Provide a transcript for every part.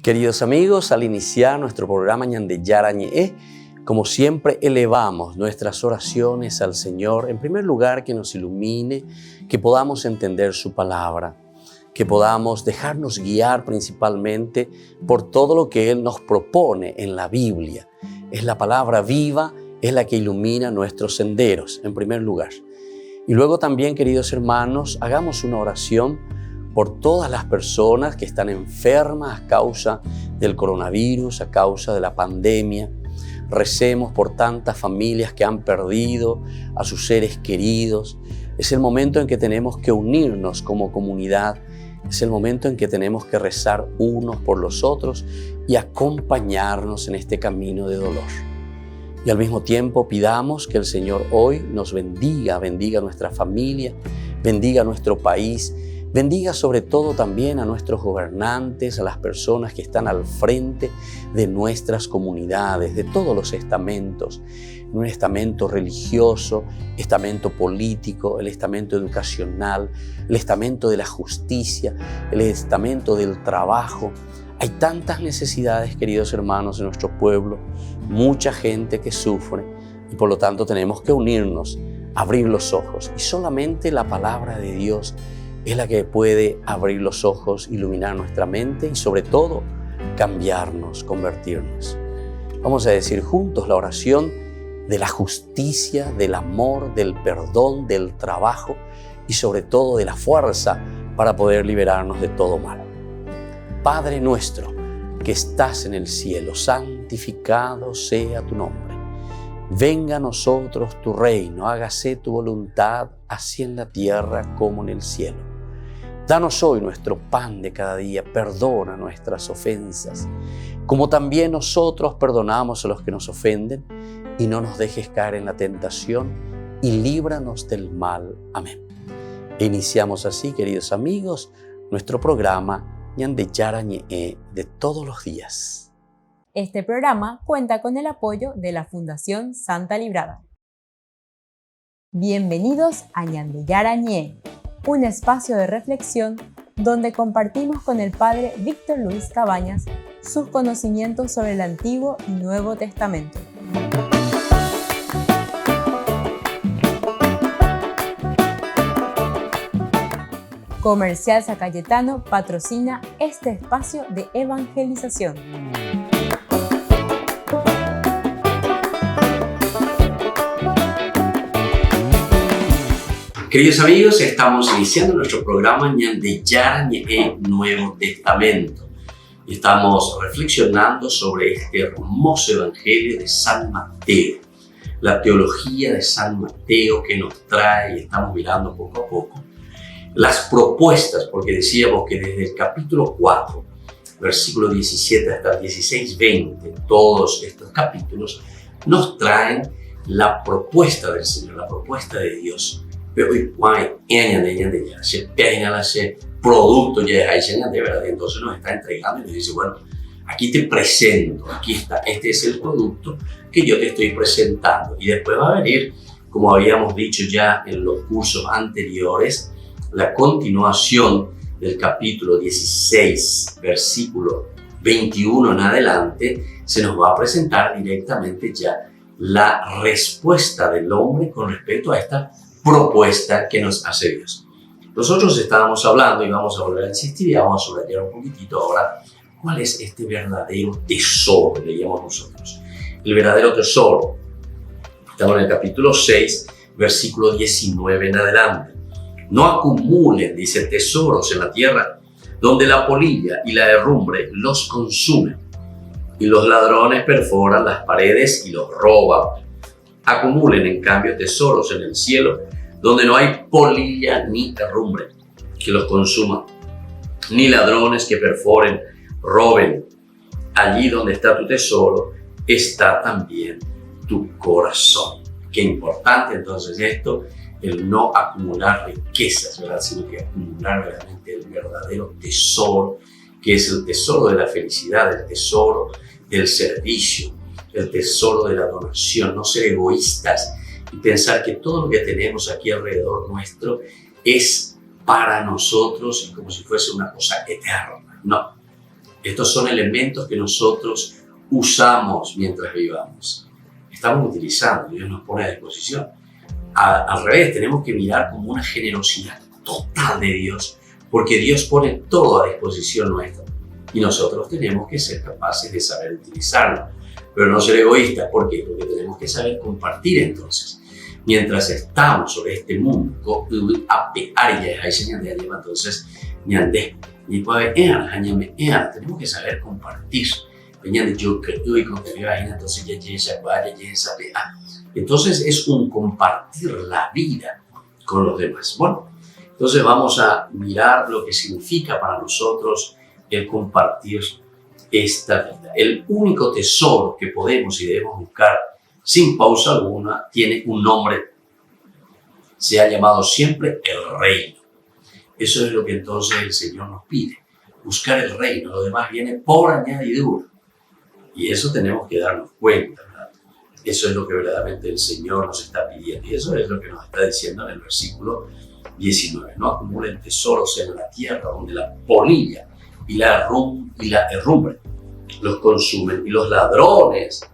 Queridos amigos, al iniciar nuestro programa Ñande Yarañe, como siempre elevamos nuestras oraciones al Señor. En primer lugar, que nos ilumine, que podamos entender su palabra, que podamos dejarnos guiar principalmente por todo lo que Él nos propone en la Biblia. Es la palabra viva, es la que ilumina nuestros senderos, en primer lugar. Y luego también, queridos hermanos, hagamos una oración por todas las personas que están enfermas a causa del coronavirus, a causa de la pandemia. Recemos por tantas familias que han perdido a sus seres queridos. Es el momento en que tenemos que unirnos como comunidad. Es el momento en que tenemos que rezar unos por los otros y acompañarnos en este camino de dolor. Y al mismo tiempo pidamos que el Señor hoy nos bendiga a nuestra familia, bendiga a nuestro país, bendiga sobre todo también a nuestros gobernantes, a las personas que están al frente de nuestras comunidades, de todos los estamentos, un estamento religioso, estamento político, el estamento educacional, el estamento de la justicia, el estamento del trabajo. Hay tantas necesidades, queridos hermanos, en nuestro pueblo, mucha gente que sufre y por lo tanto tenemos que unirnos, abrir los ojos y solamente la palabra de Dios es la que puede abrir los ojos, iluminar nuestra mente y sobre todo cambiarnos, convertirnos. Vamos a decir juntos la oración de la justicia, del amor, del perdón, del trabajo y sobre todo de la fuerza para poder liberarnos de todo mal. Padre nuestro que estás en el cielo, santificado sea tu nombre. Venga a nosotros tu reino, hágase tu voluntad, así en la tierra como en el cielo. Danos hoy nuestro pan de cada día, perdona nuestras ofensas, como también nosotros perdonamos a los que nos ofenden, y no nos dejes caer en la tentación, y líbranos del mal. Amén. E iniciamos así, queridos amigos, nuestro programa Ñande Yarañe de todos los días. Este programa cuenta con el apoyo de la Fundación Santa Librada. Bienvenidos a Ñande Yarañe, un espacio de reflexión donde compartimos con el Padre Víctor Luis Cabañas sus conocimientos sobre el Antiguo y Nuevo Testamento. Comercial San Cayetano patrocina este espacio de evangelización. Queridos amigos, estamos iniciando nuestro programa Ñande Yarañe Nuevo Testamento. Y estamos reflexionando sobre este hermoso evangelio de San Mateo. La teología de San Mateo que nos trae, y estamos mirando poco a poco, las propuestas, porque decíamos que desde el capítulo 4, versículo 17 hasta el 16-20, todos estos capítulos nos traen la propuesta del Señor, la propuesta de Dios. Pero hoy, se pega ese producto ya de verdad. Entonces nos está entregando y nos dice, bueno, aquí te presento, aquí está, este es el producto que yo te estoy presentando. Y después va a venir, como habíamos dicho ya en los cursos anteriores, la continuación del capítulo 16, versículo 21 en adelante, se nos va a presentar directamente ya la respuesta del hombre con respecto a esta propuesta que nos hace Dios. Nosotros estábamos hablando y vamos a volver a insistir y vamos a subrayar un poquitito ahora cuál es este verdadero tesoro, leíamos nosotros. El verdadero tesoro, estamos en el capítulo 6, versículo 19 en adelante. No acumulen, dice, tesoros en la tierra, donde la polilla y la herrumbre los consumen, y los ladrones perforan las paredes y los roban. Acumulen, en cambio, tesoros en el cielo, donde no hay polilla ni herrumbre que los consuma, ni ladrones que perforen, roben. Allí donde está tu tesoro, está también tu corazón. Qué importante entonces esto, el no acumular riquezas, ¿verdad? Sino que acumular realmente el verdadero tesoro, que es el tesoro de la felicidad, el tesoro del servicio, el tesoro de la donación. No ser egoístas y pensar que todo lo que tenemos aquí alrededor nuestro es para nosotros y como si fuese una cosa eterna. No, Estos son elementos que nosotros usamos mientras vivamos. Estamos utilizando, Dios nos pone a disposición. Al revés, tenemos que mirar como una generosidad total de Dios, porque Dios pone todo a disposición nuestra y nosotros tenemos que ser capaces de saber utilizarlo, pero no ser egoístas. ¿Por qué? Porque tenemos que saber compartir. Entonces, mientras estamos sobre este mundo, entonces, tenemos que saber compartir. Entonces es un compartir la vida con los demás. Bueno, entonces vamos a mirar lo que significa para nosotros el compartir esta vida. El único tesoro que podemos y debemos buscar sin pausa alguna tiene un nombre. Se ha llamado siempre el reino. Eso es lo que entonces el Señor nos pide. Buscar el reino. Lo demás viene por añadidura. Y eso tenemos que darnos cuenta, ¿verdad? Eso es lo que verdaderamente el Señor nos está pidiendo. Y eso es lo que nos está diciendo en el versículo 19. No acumulen tesoros en la tierra donde la polilla y la herrumbre los consumen y los ladrones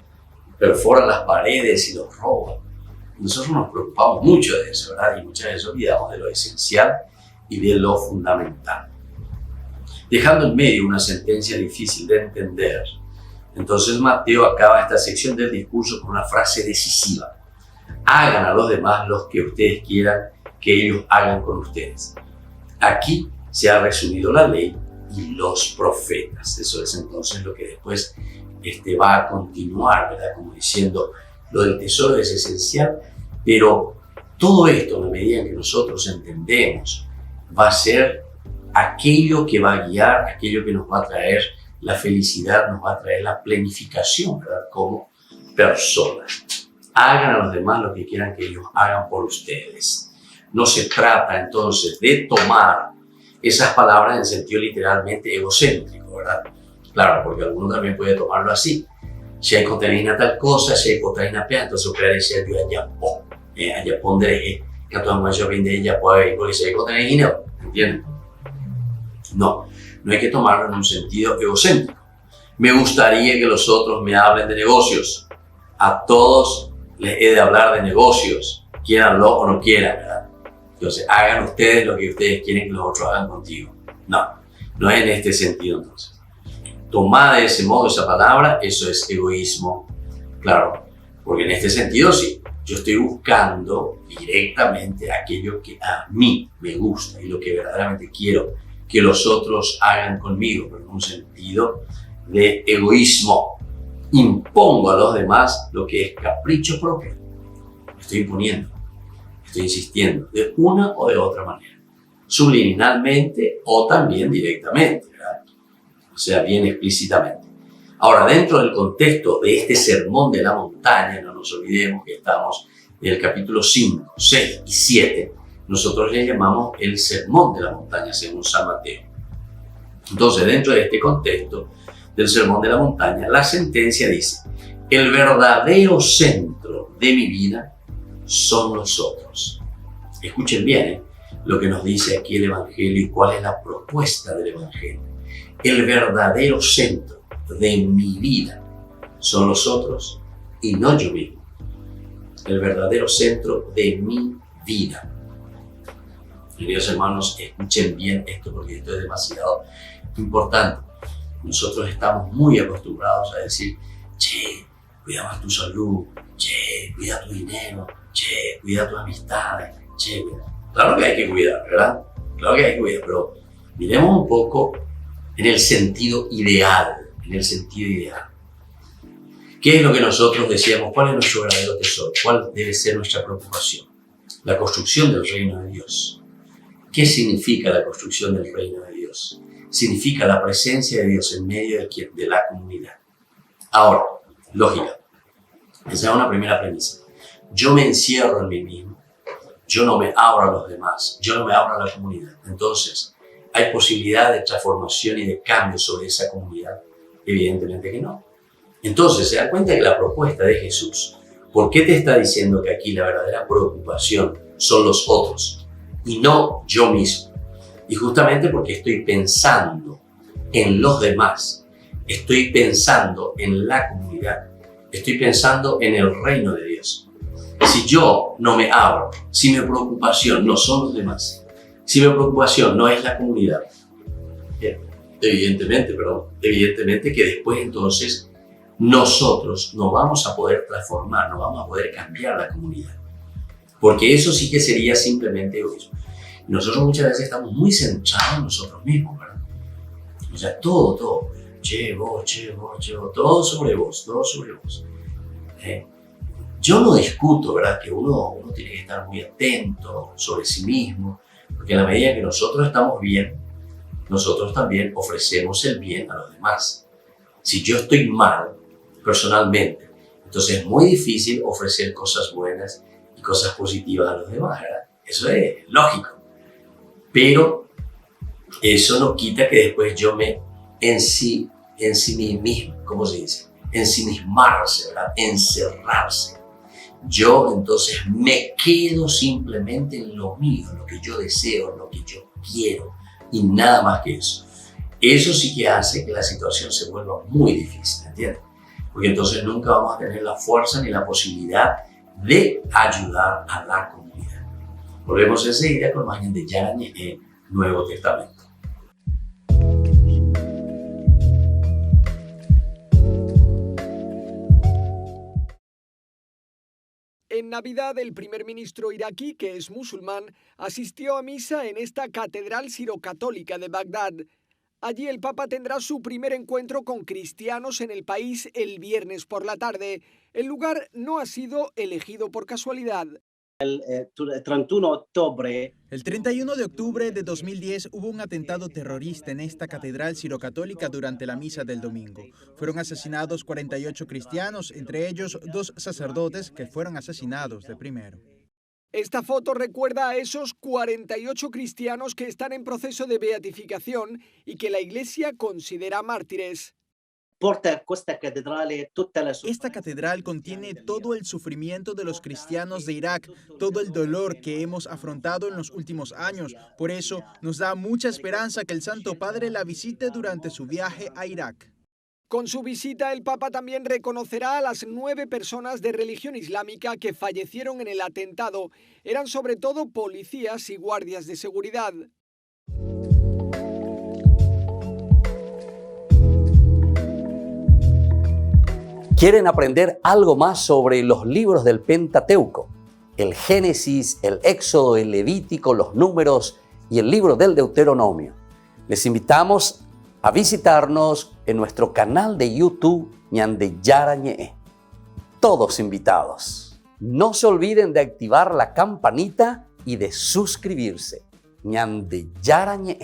perforan las paredes y los roban. Nosotros nos preocupamos mucho de eso, ¿verdad? Y muchas veces olvidamos de lo esencial y de lo fundamental. Dejando en medio una sentencia difícil de entender, entonces Mateo acaba esta sección del discurso con una frase decisiva. Hagan a los demás lo que ustedes quieran que ellos hagan con ustedes. Aquí se ha resumido la ley y los profetas. Eso es entonces lo que después va a continuar, ¿verdad? Como diciendo, lo del tesoro es esencial, pero todo eto, en la medida en que nosotros entendemos, va a ser aquello que va a guiar, aquello que nos va a traer la felicidad, nos va a traer la planificación, ¿verdad? Como personas. Hagan a los demás lo que quieran que ellos hagan por ustedes. No se trata entonces de tomar esas palabras en sentido literalmente egocéntrico, ¿verdad? Claro, porque alguno también puede tomarlo así. Si hay contenido tal cosa, si hay contenido pia, entonces crear ese yo allá pondré que a toda mayor vende ella puede porque si hay contenido, ¿entienden? No hay que tomarlo en un sentido egocéntrico. Me gustaría que los otros me hablen de negocios. A todos les he de hablar de negocios, quieranlo o no quieran, ¿verdad? Entonces, hagan ustedes lo que ustedes quieren que los otros hagan contigo. No es en este sentido entonces. Tomada de ese modo esa palabra, eso es egoísmo, claro, porque en este sentido sí, yo estoy buscando directamente aquello que a mí me gusta y lo que verdaderamente quiero que los otros hagan conmigo, pero en un sentido de egoísmo. Impongo a los demás lo que es capricho propio. Estoy imponiendo, estoy insistiendo, de una o de otra manera, subliminalmente o también directamente, ¿verdad? O sea, bien explícitamente. Ahora, dentro del contexto de este sermón de la montaña, no nos olvidemos que estamos en el capítulo 5, 6 y 7, nosotros le llamamos el sermón de la montaña según San Mateo. Entonces, dentro de este contexto del sermón de la montaña, la sentencia dice, el verdadero centro de mi vida son los otros. Escuchen bien lo que nos dice aquí el Evangelio y cuál es la propuesta del Evangelio. El verdadero centro de mi vida son los otros y no yo mismo. El verdadero centro de mi vida. Queridos hermanos, escuchen bien esto porque esto es demasiado importante. Nosotros estamos muy acostumbrados a decir, che, cuida más tu salud, che, cuida tu dinero, che, cuida tus amistades, che, cuida. Claro que hay que cuidar, ¿verdad? Claro que hay que cuidar, pero miremos un poco en el sentido ideal, ¿Qué es lo que nosotros decíamos? ¿Cuál es nuestro verdadero tesoro? ¿Cuál debe ser nuestra preocupación? La construcción del reino de Dios. ¿Qué significa la construcción del reino de Dios? Significa la presencia de Dios en medio de la comunidad. Ahora, lógica. Esa es una primera premisa. Yo me encierro en mí mismo. Yo no me abro a los demás. Yo no me abro a la comunidad. Entonces, ¿hay posibilidad de transformación y de cambio sobre esa comunidad? Evidentemente que no. Entonces, se da cuenta que la propuesta de Jesús, ¿por qué te está diciendo que aquí la verdadera preocupación son los otros y no yo mismo? Y justamente porque estoy pensando en los demás, estoy pensando en la comunidad, estoy pensando en el reino de Dios. Si yo no me abro, si mi preocupación no son los demás, si mi preocupación no es la comunidad, evidentemente que después entonces nosotros no vamos a poder transformar, no vamos a poder cambiar la comunidad. Porque eso sí que sería simplemente egoísmo. Nosotros muchas veces estamos muy centrados en nosotros mismos, ¿verdad? O sea, todo. Che, vos, todo sobre vos. Yo no discuto, ¿verdad? Que uno tiene que estar muy atento sobre sí mismo, porque en la medida que nosotros estamos bien, nosotros también ofrecemos el bien a los demás. Si yo estoy mal, personalmente, entonces es muy difícil ofrecer cosas buenas y cosas positivas a los demás, ¿verdad? Eso es lógico. Pero eso no quita que después yo me ¿cómo se dice? Ensimismarse, ¿verdad? Encerrarse. Yo entonces me quedo simplemente en lo mío, en lo que yo deseo, en lo que yo quiero y nada más que eso. Eso sí que hace que la situación se vuelva muy difícil, ¿entiendes? Porque entonces nunca vamos a tener la fuerza ni la posibilidad de ayudar a la comunidad. Volvemos enseguida con más de Yarañe en Nuevo Testamento. En Navidad, el primer ministro iraquí, que es musulmán, asistió a misa en esta catedral sirocatólica de Bagdad. Allí el Papa tendrá su primer encuentro con cristianos en el país el viernes por la tarde. El lugar no ha sido elegido por casualidad. El 31 de octubre de 2010 hubo un atentado terrorista en esta catedral sirocatólica durante la misa del domingo. Fueron asesinados 48 cristianos, entre ellos 2 sacerdotes que fueron asesinados de primero. Esta foto recuerda a esos 48 cristianos que están en proceso de beatificación y que la Iglesia considera mártires. Esta catedral contiene todo el sufrimiento de los cristianos de Irak, todo el dolor que hemos afrontado en los últimos años. Por eso nos da mucha esperanza que el Santo Padre la visite durante su viaje a Irak. Con su visita, el Papa también reconocerá a las 9 personas de religión islámica que fallecieron en el atentado. Eran sobre todo policías y guardias de seguridad. ¿Quieren aprender algo más sobre los libros del Pentateuco? El Génesis, el Éxodo, el Levítico, los Números y el libro del Deuteronomio. Les invitamos a visitarnos en nuestro canal de YouTube Ñande Yarañe. Todos invitados. No se olviden de activar la campanita y de suscribirse. Ñande Yarañe.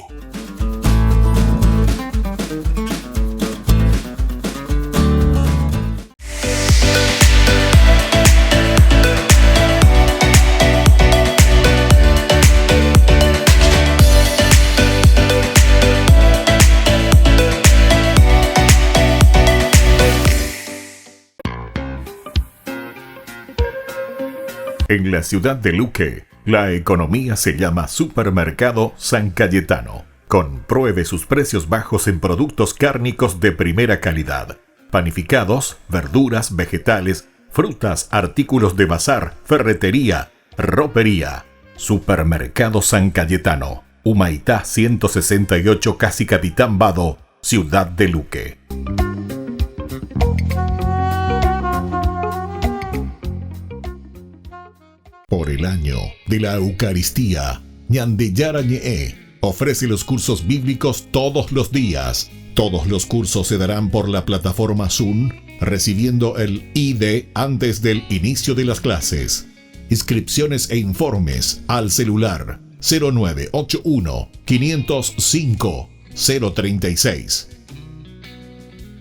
En la ciudad de Luque, la economía se llama Supermercado San Cayetano. Compruebe sus precios bajos en productos cárnicos de primera calidad. Panificados, verduras, vegetales, frutas, artículos de bazar, ferretería, ropería. Supermercado San Cayetano. Humaitá 168, Casi Capitán Vado, ciudad de Luque. Por el año de la Eucaristía, Ñande Yarañe ofrece los cursos bíblicos todos los días. Todos los cursos se darán por la plataforma Zoom, recibiendo el ID antes del inicio de las clases. Inscripciones e informes al celular 0981 505 036.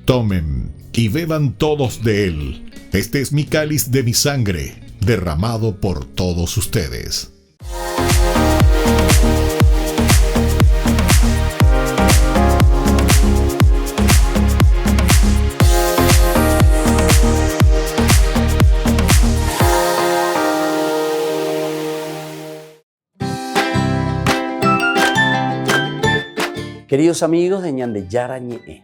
Tomen y beban todos de él. Este es mi cáliz de mi sangre, derramado por todos ustedes. Queridos amigos de Ñande Yarañe,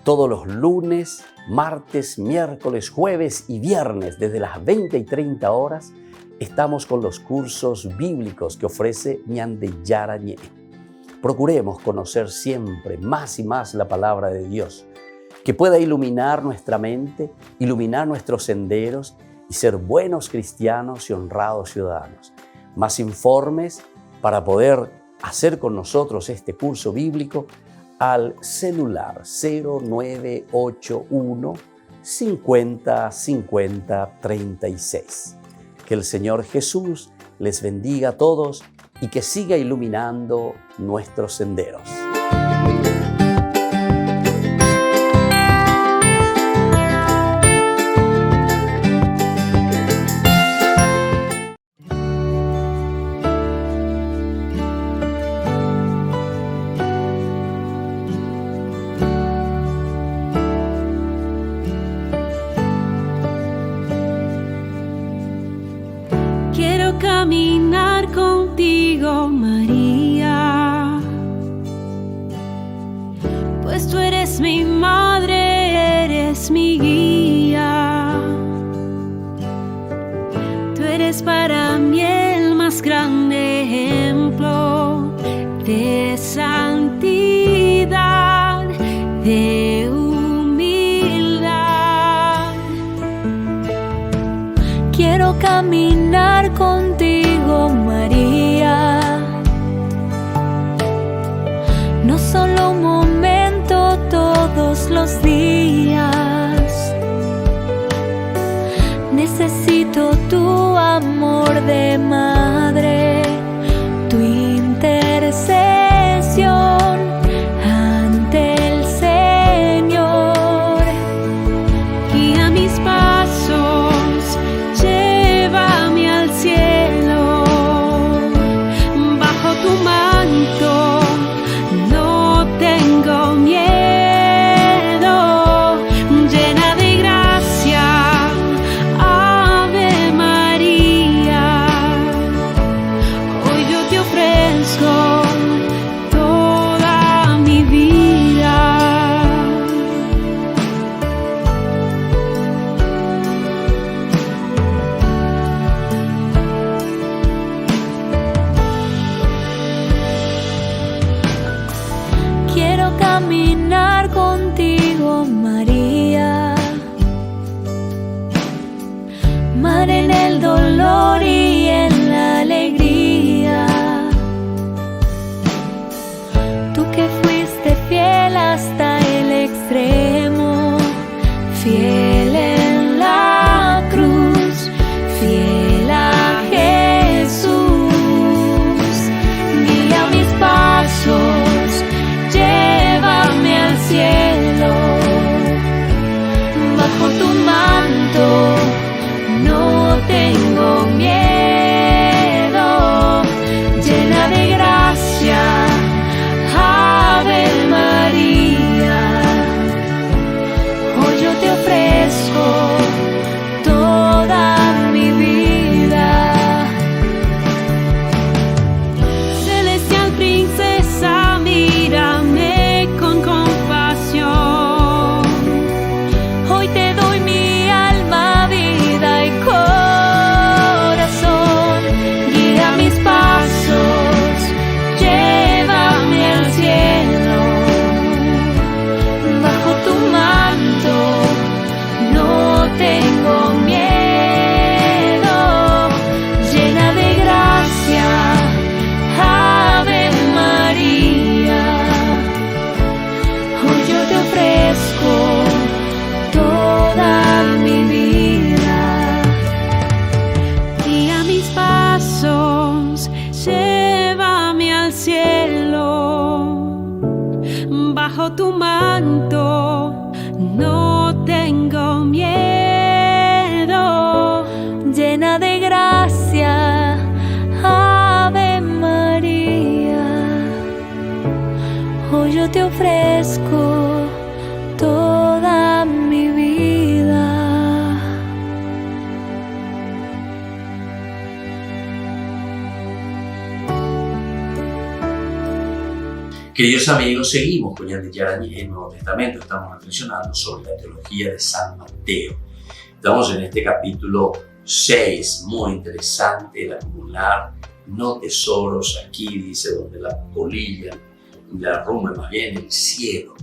todos los lunes, martes, miércoles, jueves y viernes desde las 20 y 30 horas estamos con los cursos bíblicos que ofrece Ñande Yarañe. Procuremos conocer siempre más y más la palabra de Dios, que pueda iluminar nuestra mente, iluminar nuestros senderos y ser buenos cristianos y honrados ciudadanos. Más informes para poder hacer con nosotros este curso bíblico al celular 0981 50 50 36. Que el Señor Jesús les bendiga a todos y que siga iluminando nuestros senderos. Caminar contigo, María, pues tú eres mi madre, eres mi guía. Tú eres para mí el más grande ejemplo de santidad, de humildad. Quiero caminar contigo, María, no solo un momento, todos los días. Necesito tu amor de madre, tu intercesión ante el Señor. Guía mis pasos, llévame al cielo, bajo tu manto, no tengo miedo, llena de gracia, Ave María. Hoy yo te ofrezco toda mi vida. Quiero caminar contigo, María, mar en el dolor y en la alegría. Tú que fuiste fiel hasta el extremo, fiel en la cruz, fiel a Jesús. Guía mis pasos, llévame al cielo, bajo tu manto, no tengo miedo, llena de gracia, Ave María. Hoy yo te ofrezco toda mi vida. Celestial princesa, mírame con compasión. Hoy te doy mi alma, vida y corazón. Guía mis pasos, llévame al cielo, bajo tu manto, no tengo miedo, llena de gracia, Ave María. Hoy yo te ofrezco toda mi vida. Guía mis pasos, llévame al cielo, bajo tu manto, no tengo miedo, llena de gracia, Ave María. Hoy yo te ofrezco toda mi vida. Queridos amigos, seguimos con Ñande Yarañé en el Nuevo Testamento. Estamos reflexionando sobre la teología de San Mateo. Estamos en este capítulo 6, muy interesante, el acumular no tesoros aquí, dice, donde la polilla la rumba, más bien el cielo.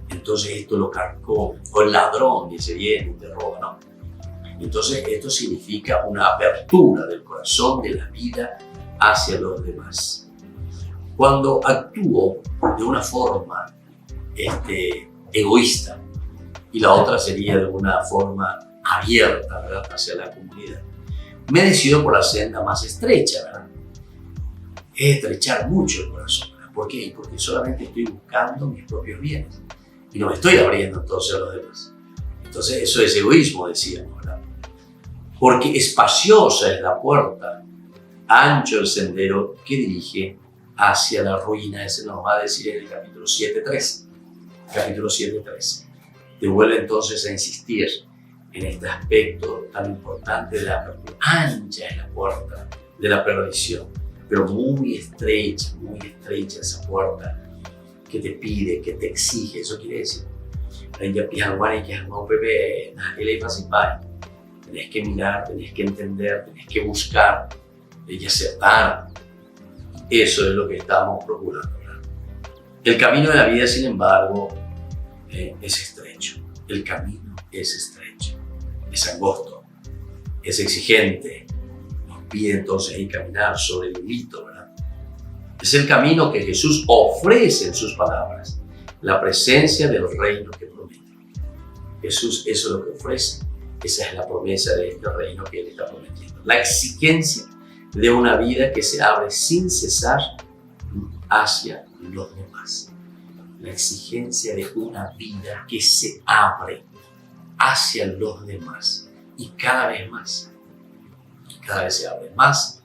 Entonces esto lo carcome, o el ladrón dice, viene y te roba, ¿no? Entonces esto significa una apertura del corazón, de la vida hacia los demás. Cuando actúo de una forma egoísta, y la otra sería de una forma abierta, ¿verdad?, hacia la comunidad, me decido por la senda más estrecha, ¿verdad? Es estrechar mucho el corazón, ¿verdad? ¿Por qué? Porque solamente estoy buscando mis propios bienes y no me estoy abriendo entonces a los demás. Entonces eso es egoísmo, decíamos, ¿verdad? Porque espaciosa es la puerta, ancho el sendero que dirige hacia la ruina. Ese nos va a decir en el capítulo 7:13. Capítulo 7:13. Te vuelve entonces a insistir en este aspecto tan importante de la apertura. Ancha es la puerta de la perdición, pero muy estrecha esa puerta que te pide, que te exige. Eso quiere decir, tenés que mirar, tenés que entender, tenés que buscar, tenés que aceptar. Eso es lo que estamos procurando, ¿verdad? El camino de la vida, sin embargo, es estrecho. El camino es estrecho, es angosto, es exigente. Nos pide entonces ir caminar sobre el hilito, ¿verdad? Es el camino que Jesús ofrece en sus palabras, la presencia del reino que promete. Jesús eso es lo que ofrece, esa es la promesa de este reino que Él está prometiendo. La exigencia de una vida que se abre sin cesar hacia los demás. La exigencia de una vida que se abre hacia los demás y cada vez más. Cada vez se abre más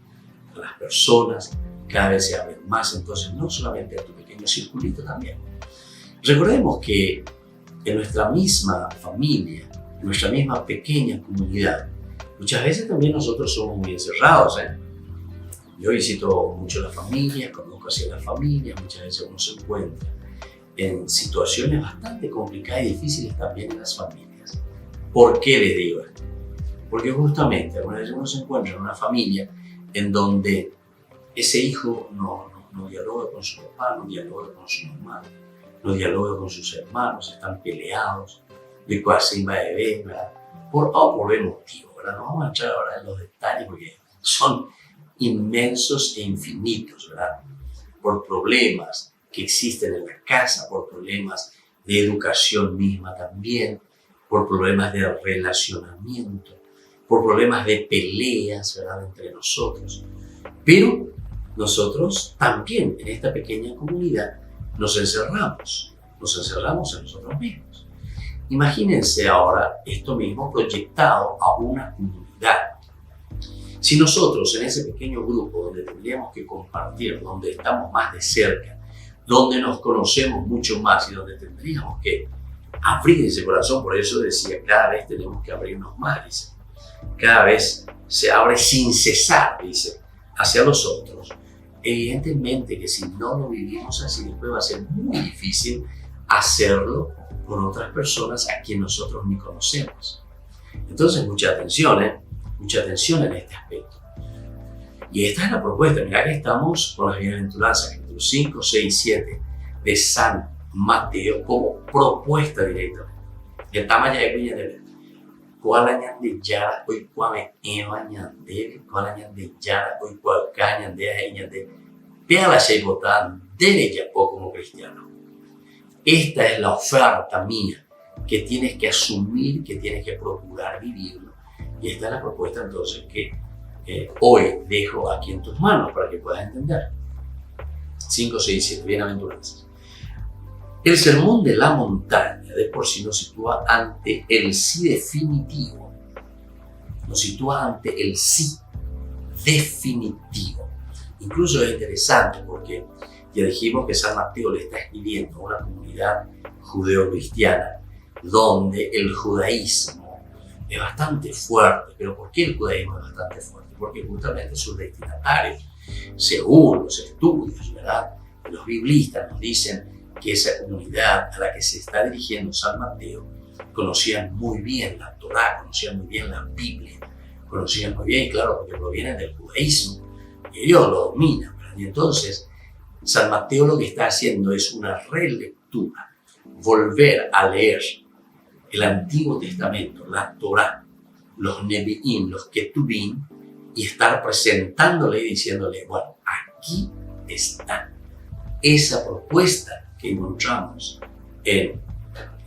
a las personas, cada vez se abre más entonces no solamente a tu pequeño circulito también. Recordemos que en nuestra misma familia, en nuestra misma pequeña comunidad, muchas veces también nosotros somos muy encerrados, Yo visito mucho la familia, conozco así a la familia, muchas veces uno se encuentra en situaciones bastante complicadas y difíciles también en las familias. ¿Por qué les digo esto? Porque justamente algunas veces uno se encuentra en una familia en donde ese hijo no dialoga con su papá, no dialoga con su mamá, no dialoga con sus hermanos, están peleados, de cuasi va de ver, ¿verdad? Por B motivo, ¿verdad? No vamos a entrar ahora en los detalles porque son inmensos e infinitos, ¿verdad? Por problemas que existen en la casa, por problemas de educación misma también, por problemas de relacionamiento, por problemas de peleas, ¿verdad?, entre nosotros. Pero nosotros también en esta pequeña comunidad nos encerramos en nosotros mismos. Imagínense ahora esto mismo proyectado a una comunidad. Si nosotros en ese pequeño grupo donde tendríamos que compartir, donde estamos más de cerca, donde nos conocemos mucho más y donde tendríamos que abrir ese corazón, por eso decía, cada vez tenemos que abrirnos más, dice. Cada vez se abre sin cesar, dice, hacia los otros. Evidentemente que si no lo vivimos así, después va a ser muy difícil hacerlo con otras personas a quien nosotros ni conocemos. Entonces, mucha atención en este aspecto. Y esta es la propuesta. Mirá que estamos con las bienaventuranzas, capítulos 5, 6 y 7 de San Mateo como propuesta directamente. El tamaño de cuña de ver. ¿Cuál año de yara hoy cuame eva ñandere? ¿Cuál año de yara hoy cual caña de aña de pela sheibotan debe ya como cristiano? Esta es la oferta mía que tienes que asumir, que tienes que procurar vivirlo. Y esta es la propuesta entonces que hoy dejo aquí en tus manos para que puedas entender. 5, 6, 7, bienaventuranzas. El sermón de la montaña de por sí nos sitúa ante el sí definitivo. Nos sitúa ante el sí definitivo. Incluso es interesante porque ya dijimos que San Mateo le está escribiendo a una comunidad judeo-cristiana donde el judaísmo es bastante fuerte. ¿Pero por qué el judaísmo es bastante fuerte? Porque justamente sus destinatarios, según los estudios, ¿verdad?, Los biblistas nos dicen que esa comunidad a la que se está dirigiendo San Mateo conocían muy bien la Torá, conocían muy bien la Biblia, conocían muy bien, claro, porque provienen del judaísmo, y ellos lo dominan, ¿verdad? Y entonces San Mateo lo que está haciendo es una relectura, volver a leer el Antiguo Testamento, la Torá, los Nevi'im, los Ketubim, y estar presentándole y diciéndole, bueno, aquí está esa propuesta que encontramos en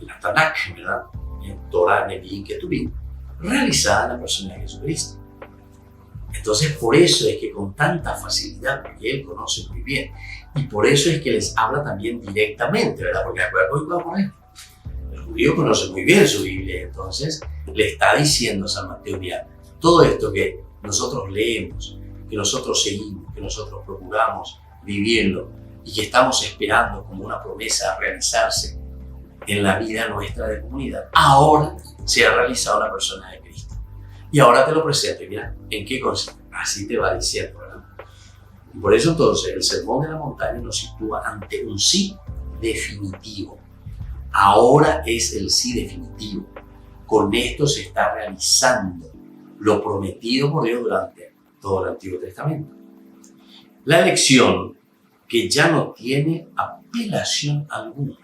la Tanakh, ¿verdad? En Torá, Nevi'im, Ketubim, realizada en la persona de Jesucristo. Entonces, por eso es que con tanta facilidad, porque Él conoce muy bien, y por eso es que les habla también directamente, ¿verdad? Porque hoy vamos a poner, el judío conoce muy bien su Biblia, entonces le está diciendo a San Mateo, mira, todo esto que nosotros leemos, que nosotros seguimos, que nosotros procuramos vivirlo y que estamos esperando como una promesa a realizarse en la vida nuestra de comunidad, ahora se ha realizado en la persona de Cristo. Y ahora te lo presento y mira, ¿en qué consiste? Así te va diciendo, ¿verdad? Y por eso entonces el Sermón de la Montaña nos sitúa ante un sí definitivo. Ahora es el sí definitivo. Con esto se está realizando lo prometido por Dios durante todo el Antiguo Testamento. La elección que ya no tiene apelación alguna.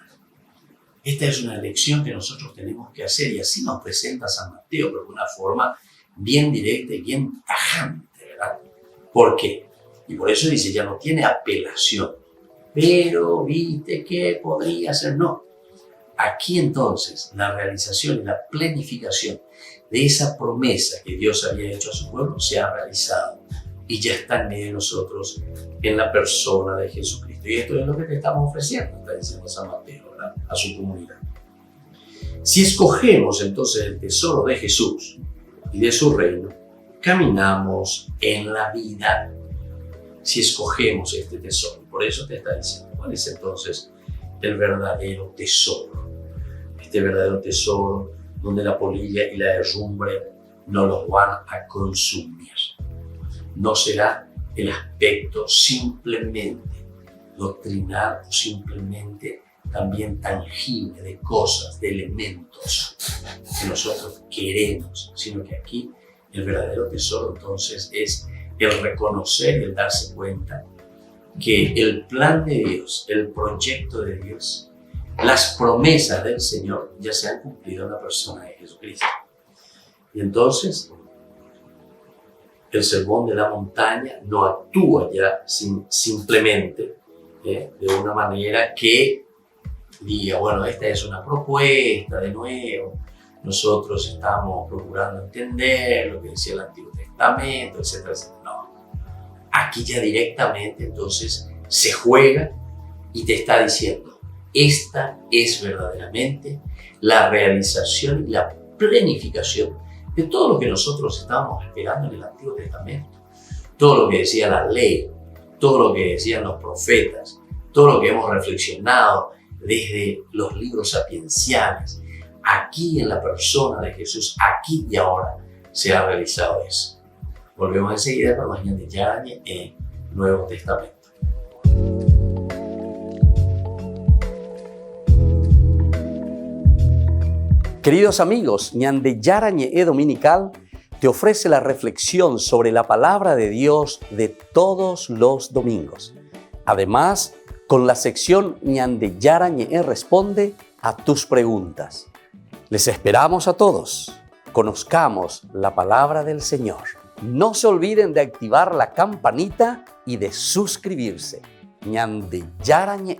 Esta es una elección que nosotros tenemos que hacer y así nos presenta San Mateo, pero de una forma bien directa y bien tajante, ¿verdad? ¿Por qué? Y por eso dice, ya no tiene apelación. Pero, ¿viste qué podría ser? No. Aquí entonces la realización y la planificación de esa promesa que Dios había hecho a su pueblo se ha realizado y ya está en medio de nosotros en la persona de Jesucristo. Y esto es lo que te estamos ofreciendo, está diciendo San Mateo, ¿verdad? A su comunidad. Si escogemos entonces el tesoro de Jesús y de su reino, caminamos en la vida. Si escogemos este tesoro, por eso te está diciendo, ¿cuál es entonces el verdadero tesoro? Este verdadero tesoro donde la polilla y la herrumbre no los van a consumir. No será el aspecto simplemente doctrinal o simplemente también tangible de cosas, de elementos que nosotros queremos, sino que aquí el verdadero tesoro entonces es el reconocer y el darse cuenta que el plan de Dios, el proyecto de Dios, las promesas del Señor ya se han cumplido en la persona de Jesucristo. Y entonces el Sermón de la Montaña no actúa ya simplemente de una manera que diga, bueno, esta es una propuesta de nuevo, nosotros estamos procurando entender lo que decía el Antiguo Testamento, etcétera, etcétera. No, aquí ya directamente entonces se juega y te está diciendo, esta es verdaderamente la realización y la planificación de todo lo que nosotros estábamos esperando en el Antiguo Testamento. Todo lo que decía la ley, todo lo que decían los profetas, todo lo que hemos reflexionado desde los libros sapienciales, aquí en la persona de Jesús, aquí y ahora, se ha realizado eso. Volvemos enseguida con más Ñan de Yarañe en Nuevo Testamento. Queridos amigos, Ñan de Yarañe Dominical te ofrece la reflexión sobre la palabra de Dios de todos los domingos. Además, con la sección Ñan de Yarañe responde a tus preguntas. Les esperamos a todos. Conozcamos la palabra del Señor. No se olviden de activar la campanita y de suscribirse. Ñan de Yarañe.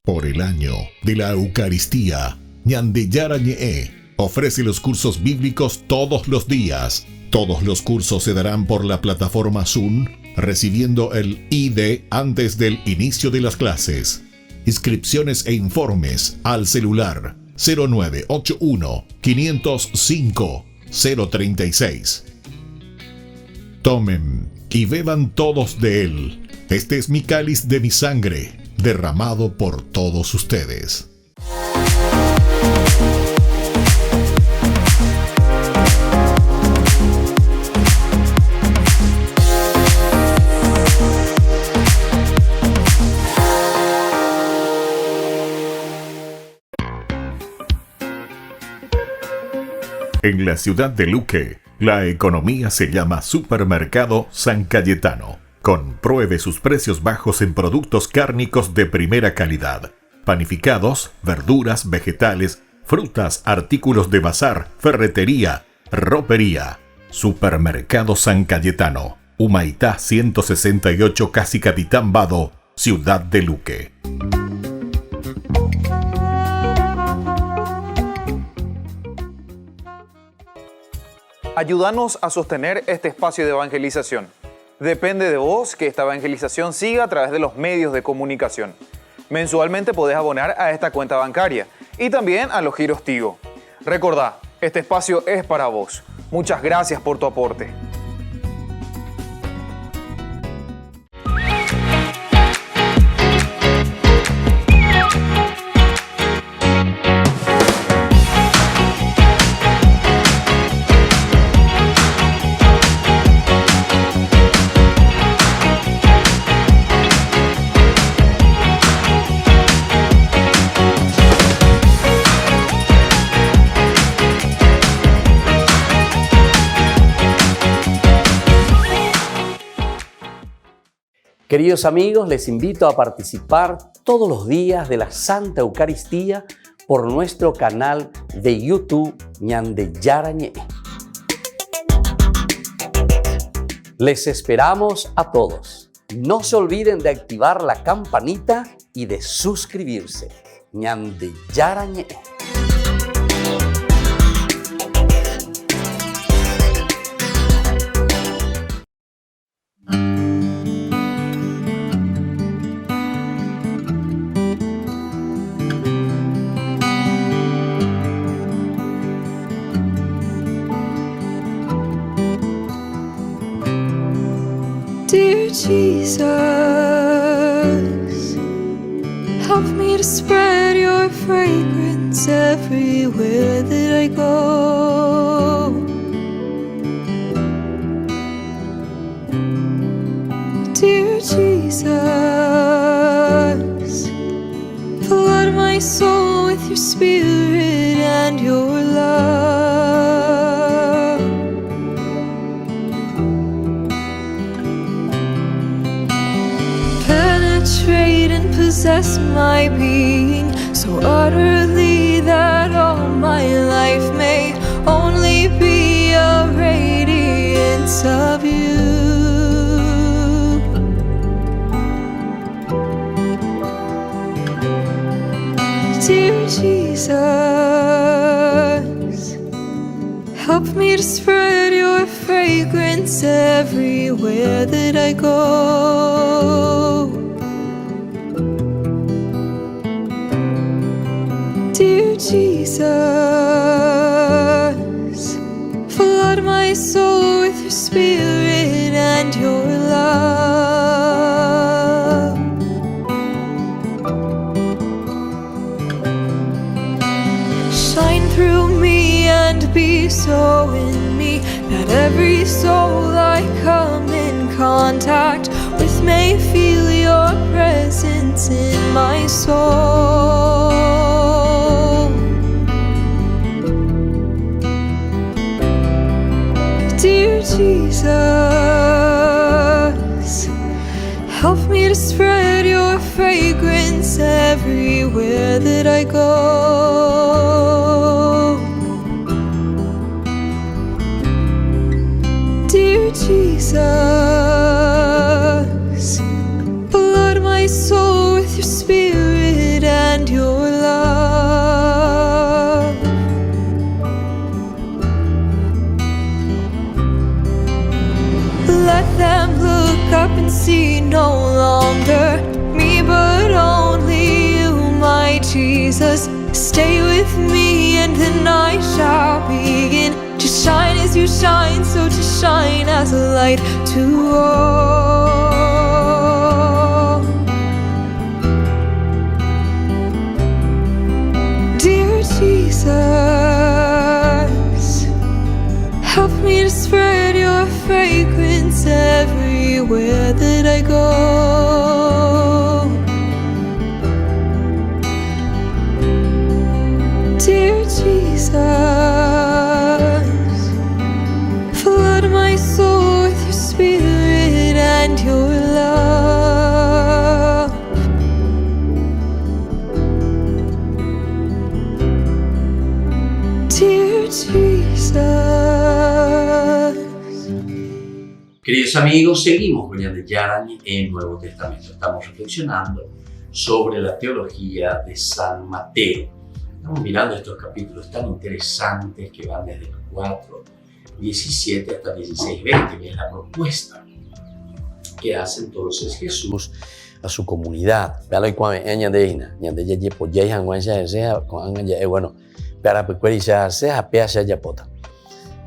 Por el año de la Eucaristía, Ñan de Yarañe ofrece los cursos bíblicos todos los días. Todos los cursos se darán por la plataforma Zoom, recibiendo el ID antes del inicio de las clases. Inscripciones e informes al celular 0981 505 036. Tomen y beban todos de él. Este es mi cáliz de mi sangre, derramado por todos ustedes. En la ciudad de Luque, la economía se llama Supermercado San Cayetano. Compruebe sus precios bajos en productos cárnicos de primera calidad. Panificados, verduras, vegetales, frutas, artículos de bazar, ferretería, ropería. Supermercado San Cayetano, Humaitá 168, Casi Capitán Vado, ciudad de Luque. Ayúdanos a sostener este espacio de evangelización. Depende de vos que esta evangelización siga a través de los medios de comunicación. Mensualmente podés abonar a esta cuenta bancaria y también a los giros Tigo. Recordá, este espacio es para vos. Muchas gracias por tu aporte. Queridos amigos, les invito a participar todos los días de la Santa Eucaristía por nuestro canal de YouTube Ñande Yarañé. Les esperamos a todos. No se olviden de activar la campanita y de suscribirse. Ñande Yarañé. Dear Jesus, help me to spread your fragrance everywhere that I go. Dear Jesus, flood my soul with your spirit and your love. Penetrate and possess my being so utterly that all my life may only be a radiance of you. Dear Jesus, help me to spread your fragrance everywhere that I go. Dear Jesus, flood my soul with your spirit and your love. Shine through me and be so in me that every soul I come in contact with may feel your presence in my soul. Dear Jesus, help me to spread your fragrance everywhere that I go. Dear Jesus, flood my soul with your spirit and your love. Let them look up and see no longer me, but only you, my Jesus. Stay with me and the night shall begin to shine as you shine, so to shine as a light to all. Dear Jesus, help me to spread your fragrance everywhere that I go. Dear Jesus, Queridos amigos, seguimos con Ñande Yarañe en el Nuevo Testamento. Estamos reflexionando sobre la teología de San Mateo. Estamos mirando estos capítulos tan interesantes que van desde el 4:17 hasta 16:20, que es la propuesta que hace entonces Jesús a su comunidad.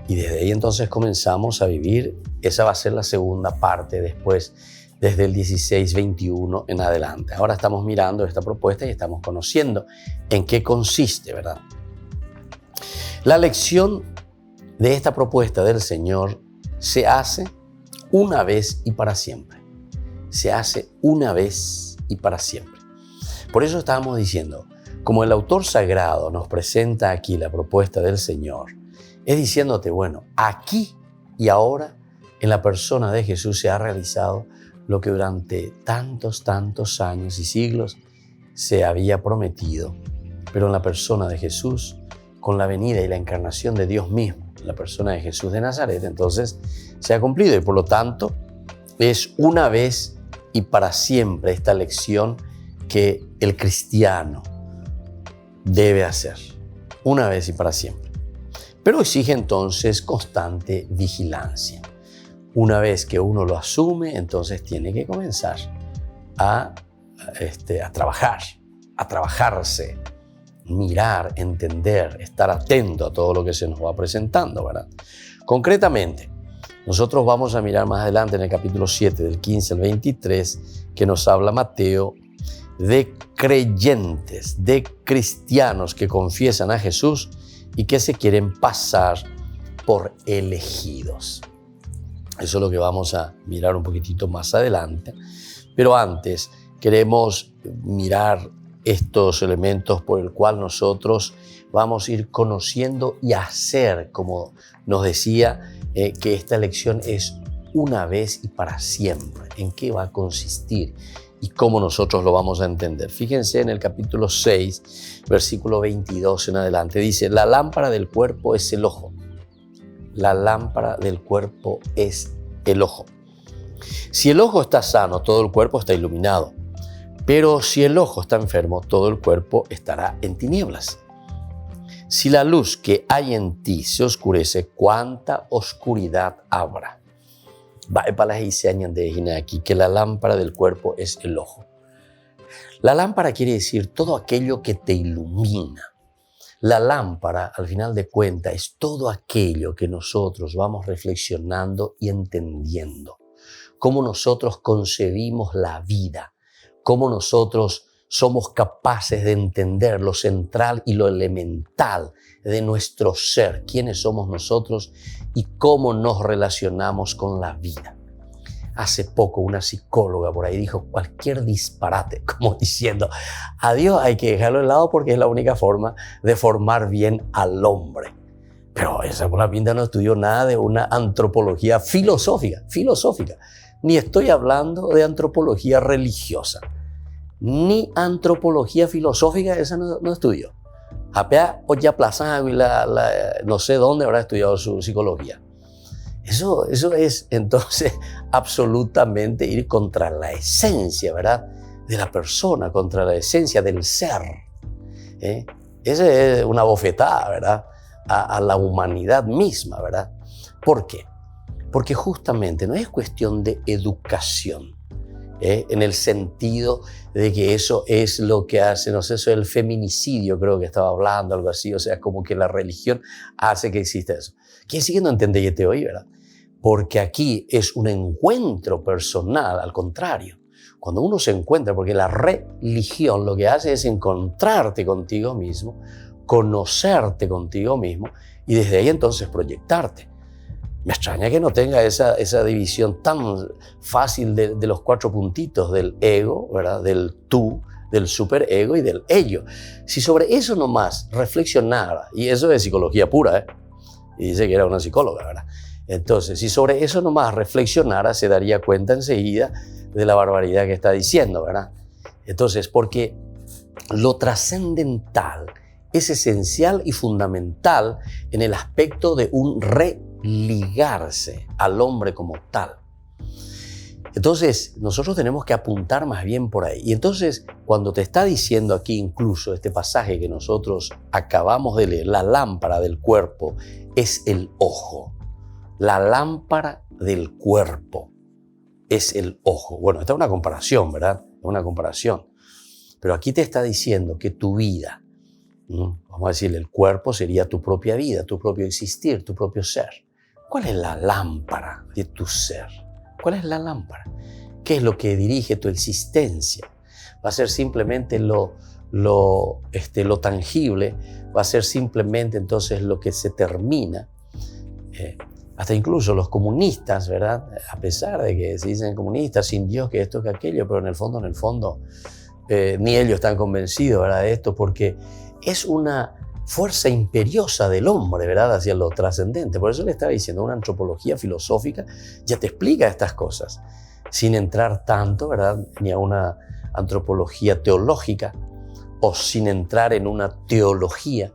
Y desde ahí entonces comenzamos a vivir. Esa va a ser la segunda parte después, desde el 16:21 en adelante. Ahora estamos mirando esta propuesta y estamos conociendo en qué consiste, ¿verdad? La lección de esta propuesta del Señor se hace una vez y para siempre. Se hace una vez y para siempre. Por eso estábamos diciendo, como el autor sagrado nos presenta aquí la propuesta del Señor, es diciéndote, bueno, aquí y ahora en la persona de Jesús se ha realizado lo que durante tantos años y siglos se había prometido, pero en la persona de Jesús, con la venida y la encarnación de Dios mismo, en la persona de Jesús de Nazaret, entonces se ha cumplido y por lo tanto es una vez y para siempre esta lección que el cristiano debe hacer, una vez y para siempre. Pero exige entonces constante vigilancia. Una vez que uno lo asume, entonces tiene que comenzar a trabajar, a trabajarse, mirar, entender, estar atento a todo lo que se nos va presentando, ¿verdad? Concretamente, nosotros vamos a mirar más adelante en el capítulo 7, del 15 al 23, que nos habla Mateo de creyentes, de cristianos que confiesan a Jesús y que se quieren pasar por elegidos. Eso es lo que vamos a mirar un poquitito más adelante. Pero antes queremos mirar estos elementos por el cual nosotros vamos a ir conociendo y hacer, como nos decía, que esta elección es una vez y para siempre. ¿En qué va a consistir? Y cómo nosotros lo vamos a entender. Fíjense en el capítulo 6, versículo 22 en adelante. Dice, la lámpara del cuerpo es el ojo. La lámpara del cuerpo es el ojo. Si el ojo está sano, todo el cuerpo está iluminado. Pero si el ojo está enfermo, todo el cuerpo estará en tinieblas. Si la luz que hay en ti se oscurece, ¿cuánta oscuridad habrá? Aquí que la lámpara del cuerpo es el ojo. La lámpara quiere decir todo aquello que te ilumina. La lámpara, al final de cuentas, es todo aquello que nosotros vamos reflexionando y entendiendo. Cómo nosotros concebimos la vida, cómo nosotros somos capaces de entender lo central y lo elemental de nuestro ser, quiénes somos nosotros y cómo nos relacionamos con la vida. Hace poco una psicóloga por ahí dijo cualquier disparate, como diciendo, a Dios hay que dejarlo de lado porque es la única forma de formar bien al hombre. Pero esa por la pinta no estudió nada de una antropología filosófica. Ni estoy hablando de antropología religiosa, ni antropología filosófica, esa no estudió. Apea o ya plaza no sé dónde habrá estudiado su psicología. Eso es entonces absolutamente ir contra la esencia, ¿verdad?, de la persona, contra la esencia del ser. Esa es una bofetada, ¿verdad?, a la humanidad misma, ¿verdad? ¿Por qué? Porque justamente no es cuestión de educación, en el sentido de que eso es lo que hace, no sé, eso es el feminicidio, creo que estaba hablando, algo así, o sea, como que la religión hace que exista eso. ¿Quién sigue no entendete hoy, verdad? Porque aquí es un encuentro personal, al contrario. Cuando uno se encuentra, porque la religión lo que hace es encontrarte contigo mismo, conocerte contigo mismo y desde ahí entonces proyectarte. Me extraña que no tenga esa división tan fácil de los 4 puntitos del ego, ¿verdad?, del tú, del superego y del ello. Si sobre eso nomás reflexionara, y eso es psicología pura, y dice que era una psicóloga, ¿verdad? Entonces, si sobre eso nomás reflexionara, se daría cuenta enseguida de la barbaridad que está diciendo, ¿verdad? Entonces, porque lo trascendental es esencial y fundamental en el aspecto de un religarse al hombre como tal. Entonces, nosotros tenemos que apuntar más bien por ahí. Y entonces, cuando te está diciendo aquí incluso este pasaje que nosotros acabamos de leer, la lámpara del cuerpo es el ojo. La lámpara del cuerpo es el ojo. Bueno, esta es una comparación, ¿verdad? Es una comparación. Pero aquí te está diciendo que tu vida, vamos a decir, el cuerpo sería tu propia vida, tu propio existir, tu propio ser. ¿Cuál es la lámpara de tu ser? ¿Cuál es la lámpara? ¿Qué es lo que dirige tu existencia? ¿Va a ser simplemente lo tangible? ¿Va a ser simplemente entonces lo que se termina? Hasta incluso los comunistas, ¿verdad? A pesar de que se dicen comunistas, sin Dios, que esto, que aquello, pero en el fondo, ni ellos están convencidos, ¿verdad? De esto, porque es una fuerza imperiosa del hombre, ¿verdad? Hacia lo trascendente. Por eso le estaba diciendo, una antropología filosófica ya te explica estas cosas, sin entrar tanto, ¿verdad? Ni a una antropología teológica o sin entrar en una teología.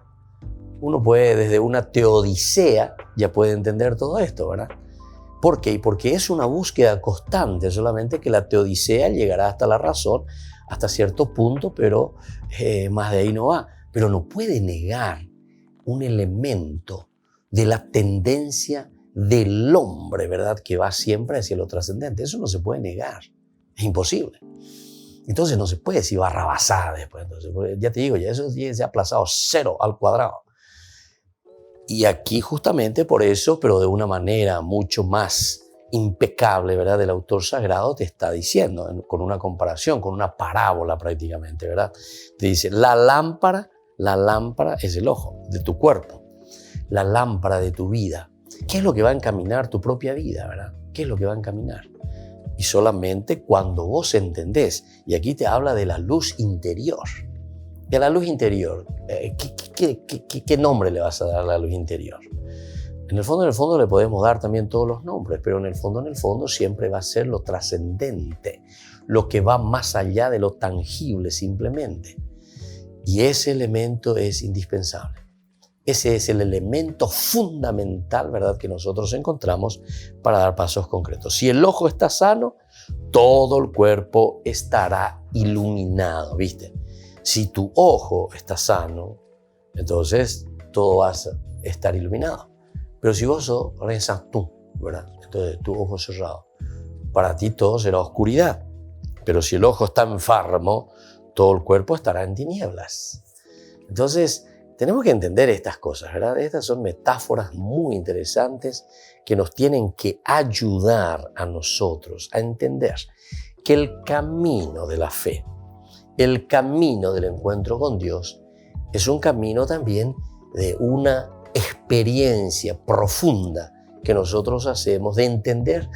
Uno puede, desde una teodicea, ya puede entender todo esto, ¿verdad? ¿Por qué? Porque es una búsqueda constante, solamente que la teodicea llegará hasta la razón, hasta cierto punto, pero más de ahí no va. Pero no puede negar un elemento de la tendencia del hombre, ¿verdad? Que va siempre hacia lo trascendente. Eso no se puede negar. Es imposible. Entonces no se puede decir barrabasada después. Entonces, ya te digo, ya eso se ha aplazado 0 al cuadrado. Y aquí justamente por eso, pero de una manera mucho más impecable, ¿verdad? El autor sagrado te está diciendo, con una comparación, con una parábola prácticamente, ¿verdad? Te dice, la lámpara es el ojo de tu cuerpo, la lámpara de tu vida. ¿Qué es lo que va a encaminar tu propia vida, verdad? ¿Qué es lo que va a encaminar? Y solamente cuando vos entendés, y aquí te habla de la luz interior. De la luz interior, ¿qué nombre le vas a dar a la luz interior? En el fondo le podemos dar también todos los nombres, pero en el fondo siempre va a ser lo trascendente, lo que va más allá de lo tangible simplemente. Y ese elemento es indispensable. Ese es el elemento fundamental, ¿verdad?, que nosotros encontramos para dar pasos concretos. Si el ojo está sano, todo el cuerpo estará iluminado, ¿viste? Si tu ojo está sano, entonces todo va a estar iluminado. Pero si vos sos tú, ¿verdad? Entonces tu ojo cerrado, para ti todo será oscuridad. Pero si el ojo está enfermo, todo el cuerpo estará en tinieblas. Entonces, tenemos que entender estas cosas, ¿verdad? Estas son metáforas muy interesantes que nos tienen que ayudar a nosotros a entender que el camino de la fe, el camino del encuentro con Dios, es un camino también de una experiencia profunda que nosotros hacemos de entender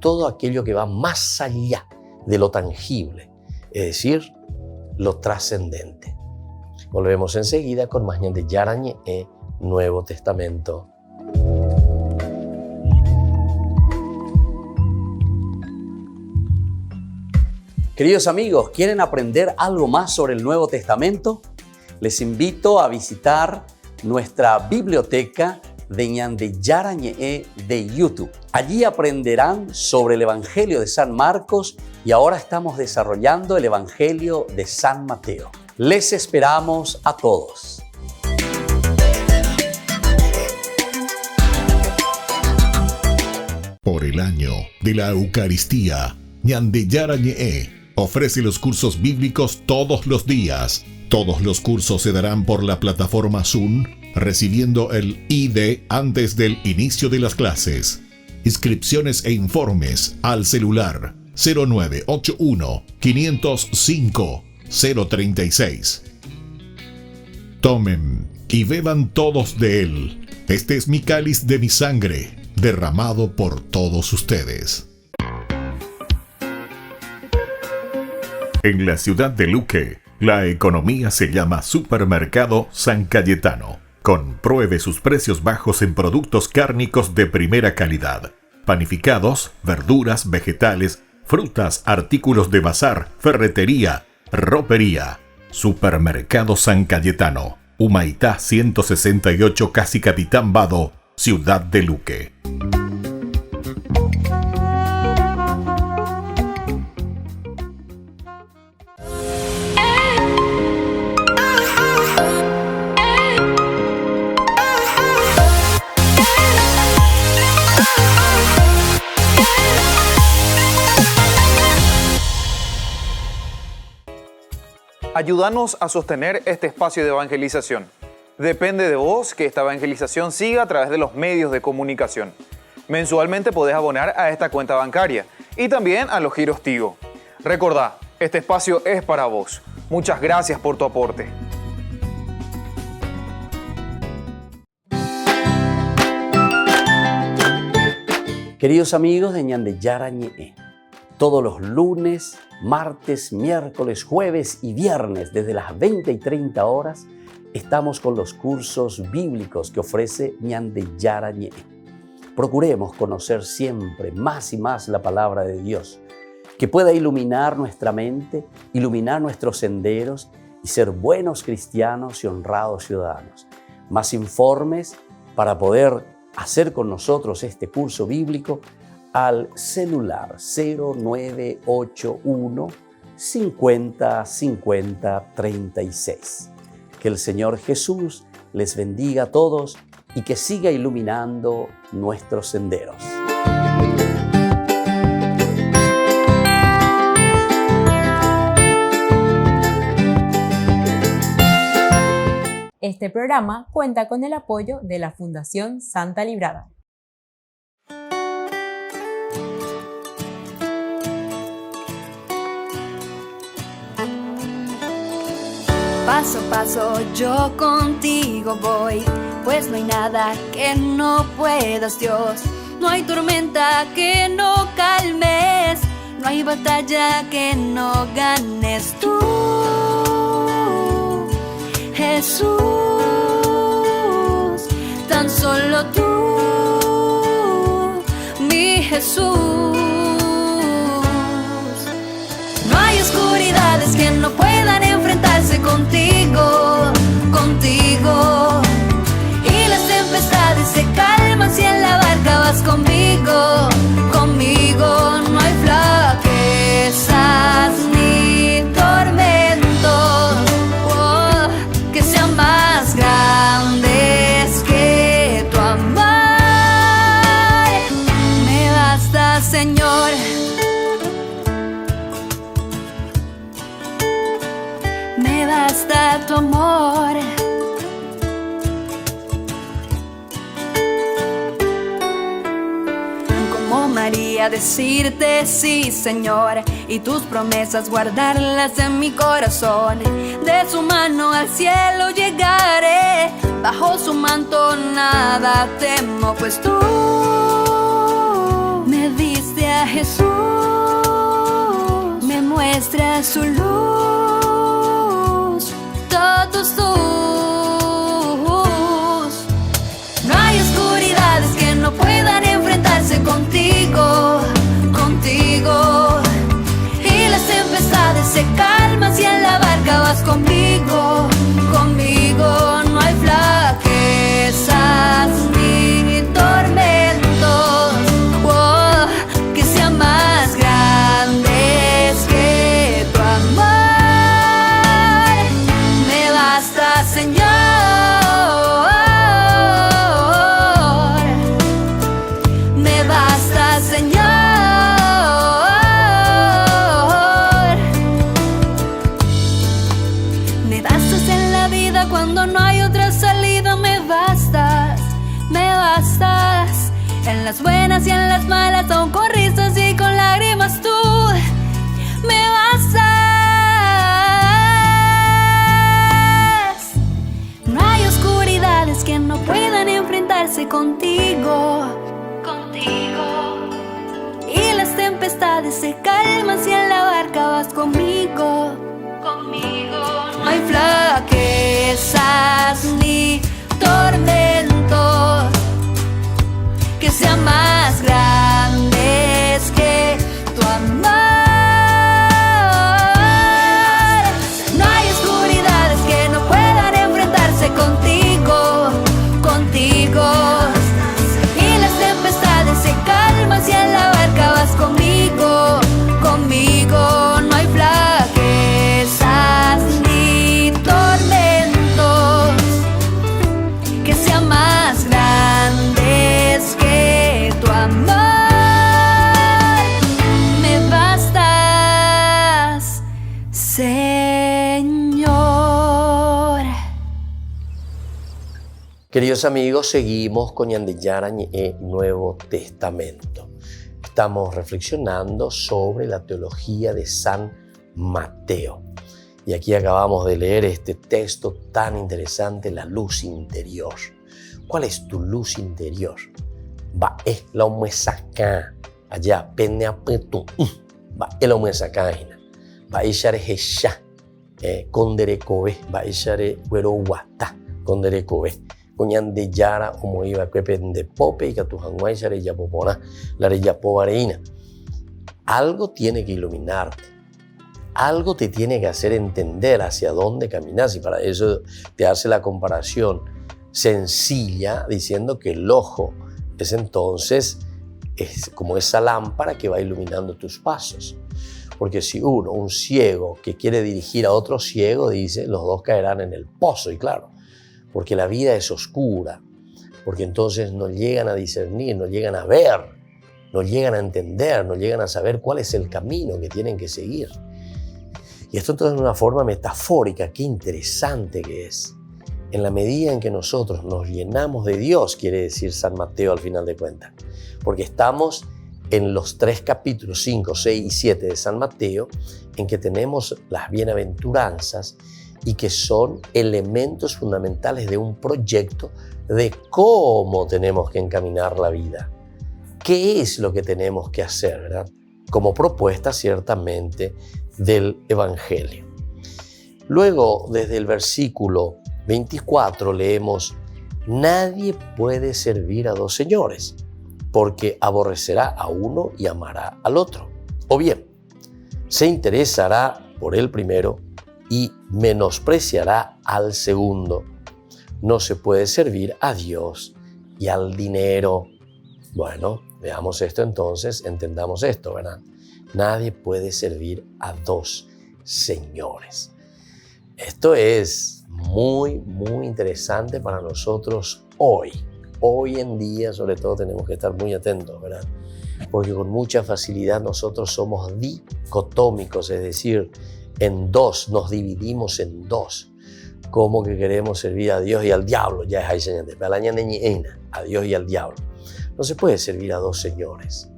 todo aquello que va más allá de lo tangible, es decir, lo trascendente. Volvemos enseguida con más de Yarañe e Nuevo Testamento. Queridos amigos, ¿quieren aprender algo más sobre el Nuevo Testamento? Les invito a visitar nuestra biblioteca de Ñande Yarañe de YouTube. Allí aprenderán sobre el Evangelio de San Marcos y ahora estamos desarrollando el Evangelio de San Mateo. Les esperamos a todos. Por el año de la Eucaristía, Ñande Yarañe ofrece los cursos bíblicos todos los días. Todos los cursos se darán por la plataforma Zoom, recibiendo el ID antes del inicio de las clases. Inscripciones e informes al celular 0981 505 036. Tomen y beban todos de él. Este es mi cáliz de mi sangre, derramado por todos ustedes. En la ciudad de Luque, la economía se llama Supermercado San Cayetano. Compruebe sus precios bajos en productos cárnicos de primera calidad. Panificados, verduras, vegetales, frutas, artículos de bazar, ferretería, ropería. Supermercado San Cayetano, Humaitá 168, Casi Capitán Vado, Ciudad de Luque. Ayúdanos a sostener este espacio de evangelización. Depende de vos que esta evangelización siga a través de los medios de comunicación. Mensualmente podés abonar a esta cuenta bancaria y también a los giros Tigo. Recordá, este espacio es para vos. Muchas gracias por tu aporte. Queridos amigos de Ñande Yarañe, todos los lunes, martes, miércoles, jueves y viernes desde las 20 y 30 horas estamos con los cursos bíblicos que ofrece Ñande Yarañe. Procuremos conocer siempre más y más la palabra de Dios, que pueda iluminar nuestra mente, iluminar nuestros senderos y ser buenos cristianos y honrados ciudadanos. Más informes para poder hacer con nosotros este curso bíblico al celular 0981 50 50 36. Que el Señor Jesús les bendiga a todos y que siga iluminando nuestros senderos. Este programa cuenta con el apoyo de la Fundación Santa Librada. Paso a paso yo contigo voy, pues no hay nada que no puedas, Dios. No hay tormenta que no calmes, no hay batalla que no ganes tú, Jesús. Tan solo tú, mi Jesús. No hay oscuridades que no puedan enfrentarse contigo, contigo. Y las tempestades se calman si en la barca vas conmigo, conmigo. No hay flaquezas ni tormentos que sean más grandes que tu amor. Me basta, Señor. Me basta tu amor. Como María decirte sí, Señor, y tus promesas guardarlas en mi corazón. De su mano al cielo llegaré, bajo su manto nada temo, pues tú me diste a Jesús, me muestras su luz, todos tus. No hay oscuridades que no puedan enfrentarse contigo, contigo. Y las tempestades se calman si en la barca vas conmigo, conmigo. No hay flaquezas ni tormentos que sean más grandes que tu amor. Me basta, Señor. Me basta, Señor. Me bastas en la vida cuando no hay otra salida. Me bastas, me bastas. En las buenas y en las malas, aún con risas y con lágrimas, tú me bastas. No hay oscuridades que no puedan enfrentarse contigo, contigo. Y las tempestades se calman si en la barca vas conmigo, conmigo. No hay flaquezas ni tormentos que sean más grandes que tu amor. No hay oscuridades que no puedan enfrentarse contigo, contigo. Y las tempestades se calman si en la barca vas conmigo, conmigo. No hay flaquezas ni tormentos Queridos amigos, seguimos con Ñande Yarañe Nuevo Testamento. Estamos reflexionando sobre la teología de San Mateo. Y aquí acabamos de leer este texto tan interesante, la luz interior. ¿Cuál es tu luz interior? Va la umuesacá, allá, pene apetu, va la umuesacá, va echar hesha, condere kobe, va echar huero guata, condere kobe. Ñande Yara como iba de pope y catujanguay share yapopona, la re yapovareina. Algo tiene que iluminarte. Algo te tiene que hacer entender hacia dónde caminas, y para eso te hace la comparación sencilla diciendo que el ojo es entonces como esa lámpara que va iluminando tus pasos. Porque si un ciego que quiere dirigir a otro ciego, dice, los dos caerán en el pozo, y claro, porque la vida es oscura, porque entonces no llegan a discernir, no llegan a ver, no llegan a entender, no llegan a saber cuál es el camino que tienen que seguir. Y esto entonces de una forma metafórica, qué interesante que es. En la medida en que nosotros nos llenamos de Dios, quiere decir San Mateo al final de cuentas, porque estamos en los 3 capítulos 5, 6 y 7 de San Mateo, en que tenemos las bienaventuranzas y que son elementos fundamentales de un proyecto de cómo tenemos que encaminar la vida. ¿Qué es lo que tenemos que hacer, verdad? Como propuesta ciertamente del Evangelio. Luego, desde el versículo 24 leemos: nadie puede servir a 2 señores, porque aborrecerá a uno y amará al otro. O bien, se interesará por el primero y menospreciará al segundo. No se puede servir a Dios y al dinero. Bueno, veamos esto entonces, entendamos esto, ¿verdad? Nadie puede servir a 2 señores. Esto es muy, muy interesante para nosotros hoy. Hoy en día, sobre todo, tenemos que estar muy atentos, ¿verdad? Porque con mucha facilidad nosotros somos dicotómicos, es decir, en 2, nos dividimos en 2. Como que queremos servir a Dios y al diablo, ya es ahí señalante, a Dios y al diablo. No se puede servir a 2 señores.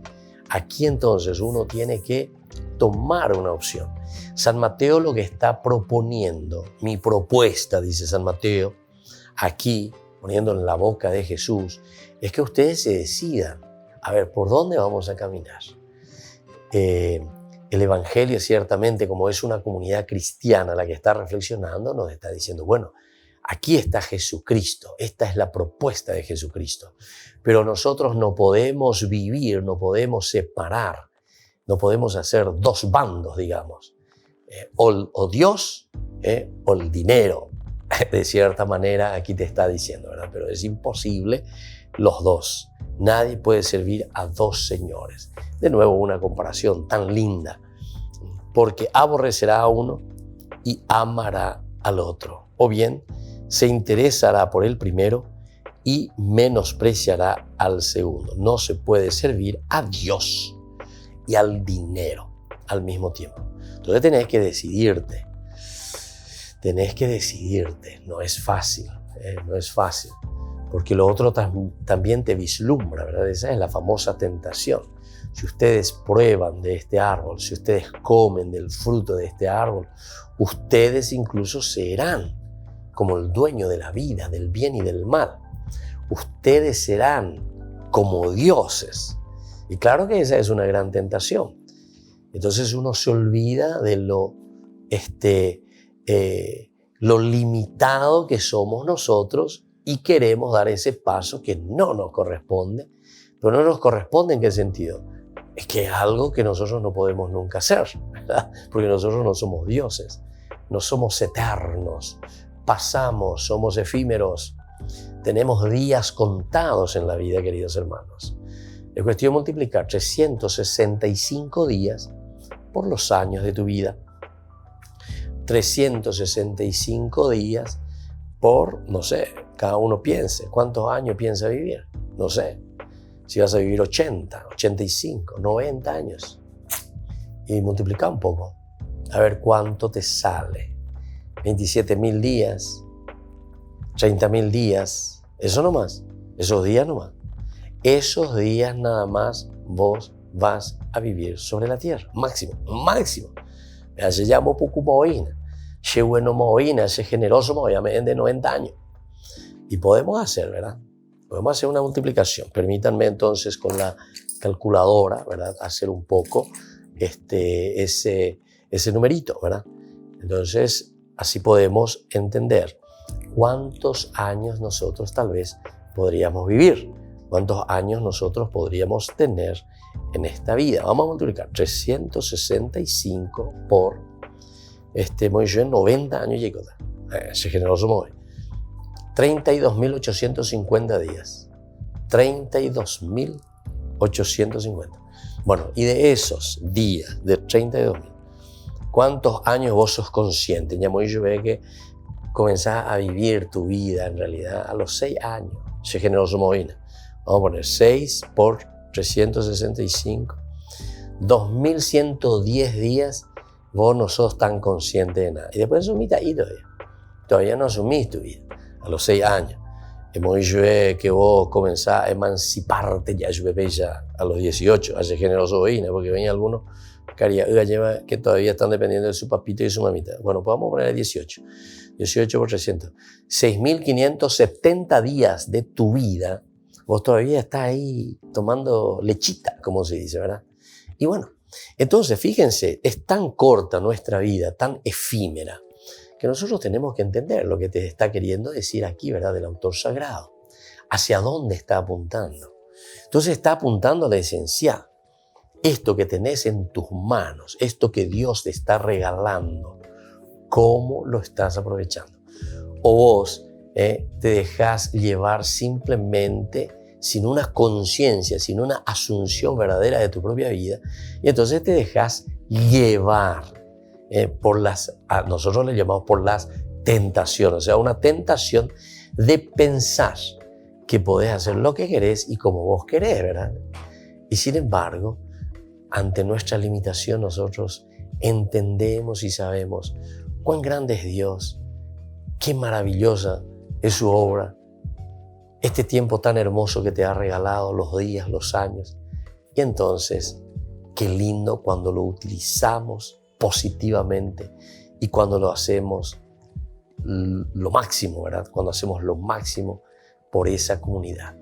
Aquí entonces uno tiene que tomar una opción. San Mateo lo que está proponiendo, mi propuesta, dice San Mateo, aquí, poniendo en la boca de Jesús, es que ustedes se decidan, a ver, ¿por dónde vamos a caminar? El Evangelio, ciertamente, como es una comunidad cristiana la que está reflexionando, nos está diciendo, bueno, aquí está Jesucristo, esta es la propuesta de Jesucristo, pero nosotros no podemos vivir, no podemos separar, no podemos hacer 2 bandos, digamos, o Dios o el dinero. De cierta manera aquí te está diciendo, ¿verdad? Pero es imposible los 2. Nadie puede servir a 2 señores. De nuevo, una comparación tan linda, porque aborrecerá a uno y amará al otro. O bien, se interesará por el primero y menospreciará al segundo. No se puede servir a Dios y al dinero al mismo tiempo. Entonces tenés que decidirte. No es fácil, no es fácil. Porque lo otro también te vislumbra, ¿verdad? Esa es la famosa tentación. Si ustedes prueban de este árbol, si ustedes comen del fruto de este árbol, ustedes incluso serán como el dueño de la vida, del bien y del mal. Ustedes serán como dioses. Y claro que esa es una gran tentación. Entonces uno se olvida de lo limitado que somos nosotros y queremos dar ese paso que no nos corresponde. Pero no nos corresponde ¿en qué sentido? Es que es algo que nosotros no podemos nunca hacer, ¿verdad? Porque nosotros no somos dioses, no somos eternos, pasamos, somos efímeros, tenemos días contados en la vida, queridos hermanos. Es cuestión de multiplicar 365 días por los años de tu vida. 365 días por, no sé, cada uno piense, ¿cuántos años piensa vivir? No sé, si vas a vivir 80, 85, 90 años. Y multiplica un poco, a ver cuánto te sale. 27.000 días, 30.000 días, Eso nomás, esos días nomás. Esos días nada más vos vas a vivir sobre la tierra. Máximo. Se llama poco moína. Che bueno moína, che generoso moína, de 90 años. Y podemos hacer, ¿verdad? Podemos hacer una multiplicación. Permítanme entonces con la calculadora, ¿verdad? Hacer un poco ese numerito, ¿verdad? Entonces, así podemos entender cuántos años nosotros tal vez podríamos vivir, cuántos años nosotros podríamos tener en esta vida. Vamos a multiplicar 365 por muy bien, 90 años llegó. Ese generoso muy. 32.850 días. 32.850. Bueno, y de esos días, de 32.000, ¿cuántos años vos sos consciente? Ya muy ve que comenzás a vivir tu vida en realidad a los 6 años. Ese generoso movina. Vamos a poner 6 por 365. 2.110 días vos no sos tan consciente de nada. Y después asumís ahí todavía no asumís tu vida. A los 6 años. Hemos dicho que vos comenzás a emanciparte ya a los 18, hace generoso boina, porque ven algunos que todavía están dependiendo de su papito y su mamita. Bueno, pues vamos a poner 18. 18 por 300. 6.570 días de tu vida, vos todavía estás ahí tomando lechita, como se dice, ¿verdad? Y bueno, entonces fíjense, es tan corta nuestra vida, tan efímera, que nosotros tenemos que entender lo que te está queriendo decir aquí, ¿verdad? Del autor sagrado. ¿Hacia dónde está apuntando? Entonces está apuntando a la esencia. Esto que tenés en tus manos, esto que Dios te está regalando, ¿cómo lo estás aprovechando? O vos te dejás llevar simplemente sin una conciencia, sin una asunción verdadera de tu propia vida, y entonces te dejás llevar por nosotros le llamamos por las tentaciones, o sea, una tentación de pensar que podés hacer lo que querés y como vos querés, ¿verdad? Y sin embargo, ante nuestra limitación nosotros entendemos y sabemos cuán grande es Dios, qué maravillosa es su obra, este tiempo tan hermoso que te ha regalado, los días, los años. Y entonces, qué lindo cuando lo utilizamos positivamente y cuando lo hacemos lo máximo, ¿verdad? Cuando hacemos lo máximo por esa comunidad,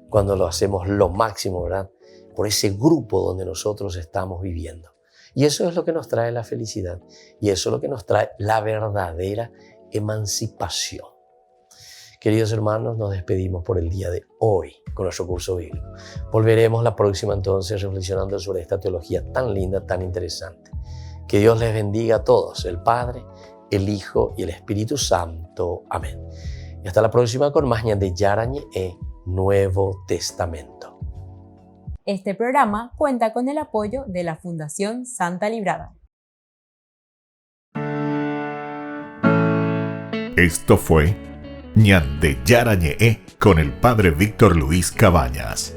cuando lo hacemos lo máximo, ¿verdad? Por ese grupo donde nosotros estamos viviendo. Y eso es lo que nos trae la felicidad y eso es lo que nos trae la verdadera emancipación. Queridos hermanos, nos despedimos por el día de hoy con nuestro curso bíblico. Volveremos la próxima entonces reflexionando sobre esta teología tan linda, tan interesante. Que Dios les bendiga a todos, el Padre, el Hijo y el Espíritu Santo. Amén. Y hasta la próxima con más de Yarañe Nuevo Testamento. Este programa cuenta con el apoyo de la Fundación Santa Librada. Esto fue Ñande Yarañe con el Padre Víctor Luis Cabañas.